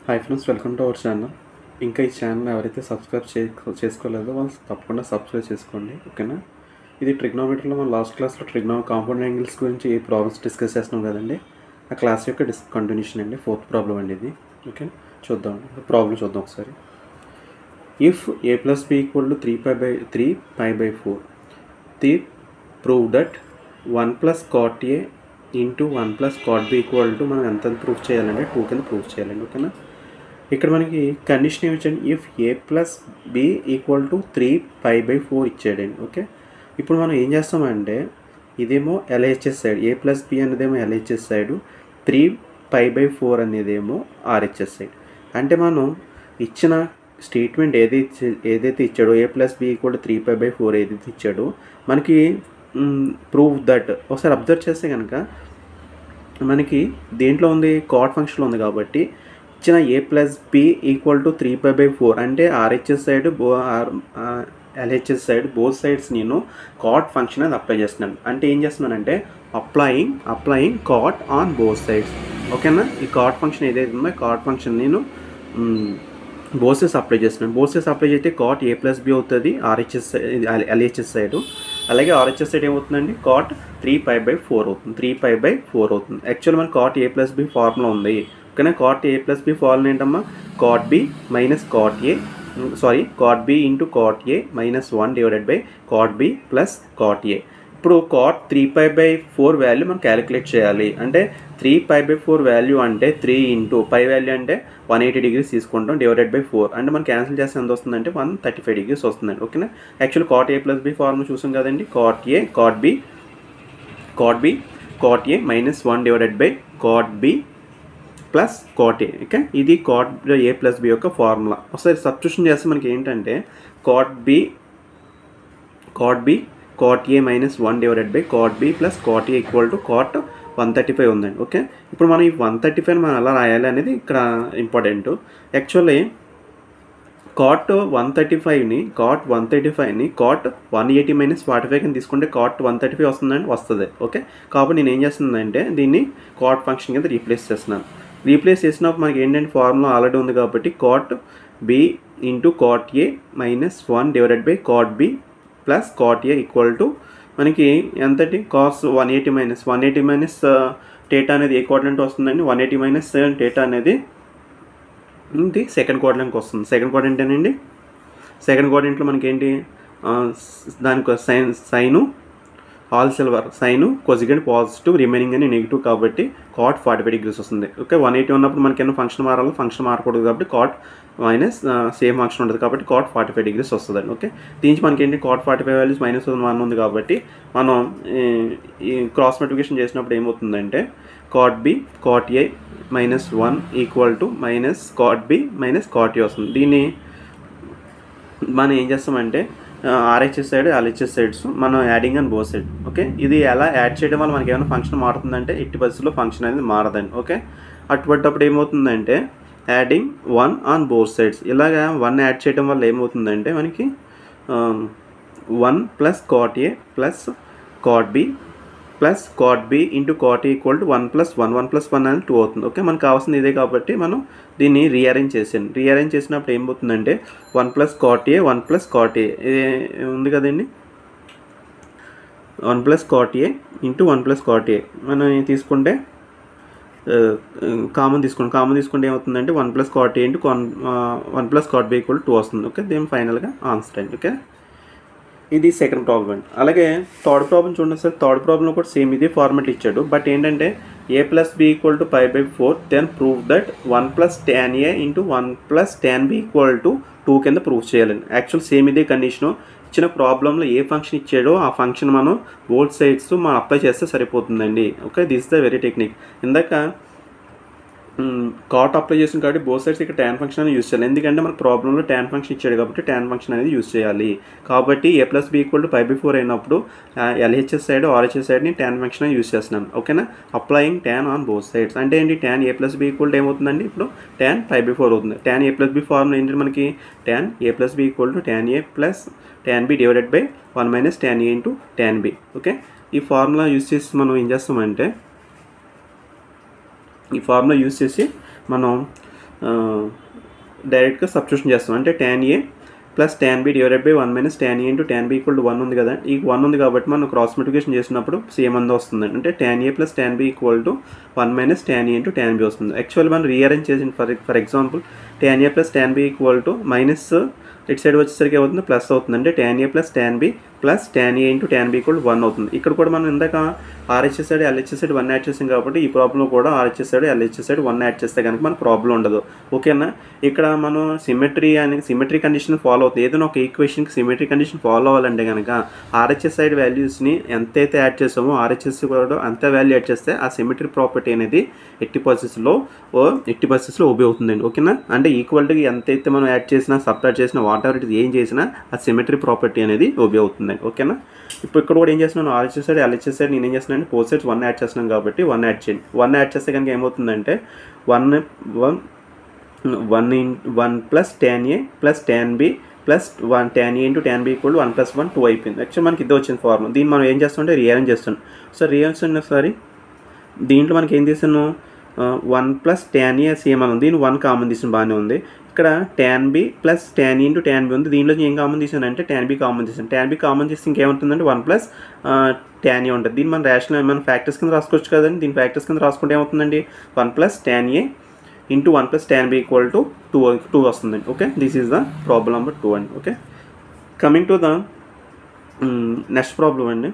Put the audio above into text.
Hi friends, welcome to our channel. ఇంకా ఈ channel ఎవరైతే సబ్స్క్రైబ్ చేసుకోలేదో వాళ్ళు తప్పకుండా సబ్స్క్రైబ్ చేసుకోండి, ఓకేనా. ఇది ట్రిగ్నోమెట్రీలో మనం లాస్ట్ క్లాస్లో కాంపౌండ్ యాంగిల్స్ గురించి ఈ ప్రాబ్లమ్స్ డిస్కస్ చేస్తున్నాం కదండి. ఆ క్లాస్ యొక్క కంటిన్యూషన్ అండి, 4th ప్రాబ్లం అండి ఇది. ఓకే, చూద్దాం ప్రాబ్లం చూద్దాం ఒకసారి. If a plus b equal to 3 pi by 4, prove that 1 plus cot a into 1 plus cot b equal to మనం ఎంత ప్రూఫ్ చేయాలంటే 2 కింద ప్రూఫ్ చేయాలండి, ఓకేనా. ఇక్కడ మనకి కండిషన్ ఏమిచ్చండి, if a plus b equal to 3 pi by 4 ఇచ్చాడండి. ఓకే, ఇప్పుడు మనం ఏం చేస్తామంటే ఇదేమో LHS side, a plus b అనేదేమో ఎల్హెచ్ఎస్ సైడ్, 3 pi by 4 అనేదేమో ఆర్హెచ్ఎస్ సైడ్. అంటే మనం ఇచ్చిన స్టేట్మెంట్ ఏదైతే ఇచ్చాడో a plus b equal to 3 pi by 4 ఏదైతే ఇచ్చాడో మనకి ప్రూవ్ దట్ ఒకసారి అబ్జర్వ్ చేస్తే కనుక మనకి దేంట్లో ఉంది, కాట్ ఫంక్షన్లో ఉంది. కాబట్టి ఇచ్చిన a plus b equal to 3 pi by 4 అంటే RHS side LHS side both sides నేను కాట్ ఫంక్షన్ అది అప్లై చేస్తున్నాను. అంటే ఏం చేస్తున్నానంటే applying cot on both sides, ఓకేనా. ఈ కాట్ ఫంక్షన్ ఏదైతే ఉందో కాట్ ఫంక్షన్ నేను బోత్ సైడ్స్ అప్లై చేస్తున్నాను. బోత్ సైడ్స్ అప్లై చేస్తే కాట్ ఏ ప్లస్ బి అవుతుంది ఎల్హెచ్ఎస్ సైడ్, అలాగే ఆర్హెచ్ఎస్ సైడ్ ఏమవుతుందండి, కాట్ 3 pi by 4 అవుతుంది, 3 pi by 4 అవుతుంది. యాక్చువల్ మన కాట్ ఏ ప్లస్ బి ఫార్ములా ఉంది, ఓకేనా. కాట్ ఏ ప్లస్ బి ఫార్ములా ఏంటమ్మా, cot B minus cot A cot B into cot A minus 1 divided by cot B plus cot a. ఇప్పుడు cot 3 pi by 4 value మనం calculate చేయాలి. అంటే 3 pi by 4 value అంటే 3 into pi value అంటే 180 degrees తీసుకుంటాం, divided by 4 అంటే మనం cancel చేస్తే ఎంత వస్తుందంటే 135 degrees వస్తుందండి, ఓకేనా. యాక్చువల్ కాట్ ఏ ప్లస్ బి ఫార్ములా చూసాం కదండి, cot A cot A minus 1 divided by cot B plus cot A, okay. ఇది కాట్ ఏ ప్లస్ బి యొక్క ఫార్ములా. ఒకసారి సబ్స్టిట్యూషన్ చేస్తే మనకి ఏంటంటే cot A minus 1 divided by cot B plus cot A equal to cot 135 ఉందండి, okay. ఇప్పుడు మనం ఈ 135 మనం ఎలా రాయాలి అనేది ఇక్కడ ఇంపార్టెంట్. యాక్చువల్లీ కాట్ 135ని కాట్ 180 మైనస్ 45 కింద తీసుకుంటే కాట్ 135 వస్తుందండి, వస్తుంది, ఓకే. కాబట్టి నేను ఏం చేస్తుందంటే దీన్ని కాట్ ఫంక్షన్ కింద రీప్లేస్ చేస్తున్నాను. రీప్లేస్ చేసినప్పుడు మనకి ఏంటంటే ఫార్ములా ఆల్రెడీ ఉంది కాబట్టి cot B into cot A minus 1 divided by cot B plus cot A equal to మనకి ఎంతటి కాస్ 180 మైనస్ టేటా అనేది ఏ క్వాడ్రంట్ వస్తుందండి, 180 మైనస్ టేటా అనేది ఇది సెకండ్ క్వాడ్రంట్కి వస్తుంది. సెకండ్ క్వాడ్రంట్ ఏనండి, సెకండ్ క్వాడ్రంట్లో మనకి ఏంటి దానికి sine all silver, sine cosecant positive, remaining అని నెగిటివ్ కాబట్టి కాట్ 45 degrees వస్తుంది, ఓకే. 180 ఉన్నప్పుడు మనకి ఏమో ఫంక్షన్ మారాలి, ఫంక్షన్ మారకూడదు కాబట్టి కాట్ మైనస్ సేమ్ ఫంక్షన్ ఉంటుంది కాబట్టి కాట్ 45 degrees వస్తుందండి, ఓకే. దీనికి మనకి ఏంటి కాట్ 45 వాల్యూస్ మైనస్ 1 ఉంది కాబట్టి మనం ఈ క్రాస్ మల్టిప్లికేషన్ చేసినప్పుడు ఏమవుతుందంటే cot B cot A minus 1 equal to minus cot B minus cot A వస్తుంది. దీన్ని మనం ఏం చేస్తామంటే ఆర్హెచ్ఎస్ సైడ్ ఎల్హెచ్ఎస్ సైడ్స్ మనం యాడింగ్ అని బోత్ సైడ్, ఓకే. ఇది ఎలా యాడ్ చేయడం వల్ల మనకి ఏమైనా ఫంక్షన్ మారుతుందంటే ఎట్టి పరిస్థితుల్లో ఫంక్షన్ అనేది మారదండి, ఓకే. అటువంటిప్పుడు ఏమవుతుందంటే యాడింగ్ 1 ఆన్ బోత్ సైడ్స్, ఇలాగా 1 యాడ్ చేయడం వల్ల ఏమవుతుందంటే మనకి 1 plus cot A plus cot B plus cot B into cot A equal to 1 + 1 అనేది 2 అవుతుంది, ఓకే. మనకు కావాల్సింది ఇదే కాబట్టి మనం దీన్ని రీఅరేంజ్ చేసినప్పుడు ఏమవుతుందంటే 1 + కాట్ ఏ 1 + కాట్ ఏ ఉంది కదండి, 1 + cot A into 1 + cot A మనం తీసుకుంటే కామన్ తీసుకుంటే ఏమవుతుందంటే 1 + cot A into 1 + cot B equal 2 వస్తుంది, ఓకే. దీని ఫైనల్గా ఆన్సర్ అండి, ఓకే. ఇది సెకండ్ ప్రాబ్లం అండి. అలాగే థర్డ్ ప్రాబ్లం చూడండి సార్. థర్డ్ ప్రాబ్లం కూడా సేమ్ ఇదే ఫార్మాట్ ఇచ్చాడు, బట్ ఏంటంటే a plus b equal to 5 by 4 then prove that 1 + tan a into 1 + tan b equal to 2 కింద ప్రూవ్ చేయాలండి. యాక్చువల్ సేమ్ ఇదే కండిషను. ఇచ్చిన ప్రాబ్లంలో ఏ ఫంక్షన్ ఇచ్చాడో ఆ ఫంక్షన్ మనం బోత్ సైడ్స్ మనం అప్లై చేస్తే సరిపోతుందండి, okay. This the very technique. ఇందాక కాట్ అప్లై చేసిన కాబట్టి బోత్ సైడ్స్ ఇక్కడ ట్యాన్ ఫంక్షన్ అనేది యూస్ చేయాలి, ఎందుకంటే మనకు ప్రాబ్లంలో ట్యాన్ ఫంక్షన్ ఇచ్చాడు కాబట్టి ట్యాన్ ఫంక్షన్ అనేది యూస్ చేయాలి. కాబట్టి a plus b equal to 5 by 4 అయినప్పుడు ఎల్హెచ్ఎస్ సైడ్ ఆర్హెచ్ఎస్ సైడ్ని ట్యాన్ ఫంక్షన్ యూస్ చేస్తున్నాను, ఓకేనా. Applying tan on both sides అంటే ఏంటి, tan a plus b equal to ఏమవుతుందండి, ఇప్పుడు ట్యాన్ 5 by 4 అవుతుంది. Tan a plus B formula ఏంటంటే మనకి tan a plus b equal to tan a plus tan b divided by 1 - tan a into tan b, okay. ఈ formula use చేసి మనం ఏం చేస్తామంటే ఈ ఫార్ములా యూస్ చేసి మనం డైరెక్ట్గా సబ్స్టిట్యూషన్ చేస్తాం. అంటే tan A plus tan B divided by 1 minus tan A into tan B equal to 1 ఉంది కదా. ఈ 1 ఉంది కాబట్టి మనం క్రాస్ మల్టిప్లికేషన్ చేసినప్పుడు సేమ్ అంతా వస్తుంది. అంటే tan A plus tan B equal to 1 minus tan A into tan B వస్తుంది. యాక్చువల్ మనం రీఅరేంజ్ చేసిన for example tan A plus tan B equal to minus ఇటు సైడ్ వచ్చేసరికి ఏమవుతుంది, ప్లస్ అవుతుంది. అంటే tan A plus tan B plus tan A into tan B equal 1 అవుతుంది. ఇక్కడ కూడా మనం ఇందాక RHS side LHS side 1 add చేసాం కాబట్టి ఈ ప్రాబ్లం కూడా RHS side LHS side 1 add చేస్తే కనుక మనకు ప్రాబ్లం ఉండదు. ఓకేనా. ఇక్కడ మనం సిమెట్రీ కండిషన్ ఫాలో అవుతుంది. ఏదైనా ఒక ఈక్వేషన్కి సిమెట్రీ కండిషన్ ఫాలో అవ్వాలంటే కనుక RHS సైడ్ వాల్యూస్ని ఎంతైతే యాడ్ చేసామో RHS కూడా అంత వాల్యూ యాడ్ చేస్తే ఆ సిమెట్రీ ప్రాపర్టీ అనేది ఎట్టి పరిస్థితుల్లో ఒబే అవుతుందండి. ఓకేనా. అంటే ఈక్వాలిటీకి ఎంతైతే మనం యాడ్ చేసినా సబ్ట్రాక్ట్ చేసినా వాట్ ఎవర్ ఇట్ ఏం చేసినా ఆ సిమెట్రీ ప్రాపర్టీ అనేది ఒబే అవుతుందండి. ఓకేనా. ఇప్పుడు ఇక్కడ కూడా ఏం చేస్తున్నాను, RHS సైడ్ LHS సైడ్ నేను ఏం చేస్తున్నాను, పోస్ట్ సైడ్స్ 1 యాడ్ చేస్తున్నాను కాబట్టి 1 యాడ్ చేయండి. 1 యాడ్ చేస్తే కనుక ఏమవుతుందంటే 1 plus tan A plus tan B plus 1 tan A into tan B equal 1 plus 1 2 అయిపోయింది. యాక్చువల్ మనకి ఇది వచ్చిన ఫార్ములా. దీన్ని మనం ఏం చేస్తామంటే రీఅరేంజ్ చేస్తాను. సో రీఅరేంజ్ ఒకసారి దీంట్లో మనకి ఏం చేసాను, 1 ప్లస్ tan A సేమ్ అని ఉంది. దీన్ని 1 కామన్ తీసిన బాగానే ఉంది. ఇక్కడ tan B plus tan A into tan B ఉంది. దీంట్లో ఏం కామన్ తీసాను అంటే tan B కామన్ తీసాను. tan B కామన్ తీస్తే ఇంకేముంటుందంటే 1 ప్లస్ tan A ఉంటుంది. దీన్ని మనం రేషనల్ మనం ఫ్యాక్టర్స్ కింద రాసుకోవచ్చు కదండి. దీని ఫ్యాక్టర్స్ కింద రాసుకుంటే ఏమవుతుందండి, 1 plus tan A into 1 plus tan B equal to 2 వస్తుందండి. Okay. This is the problem number 2 అండి. Okay. Coming to the next problem అండి.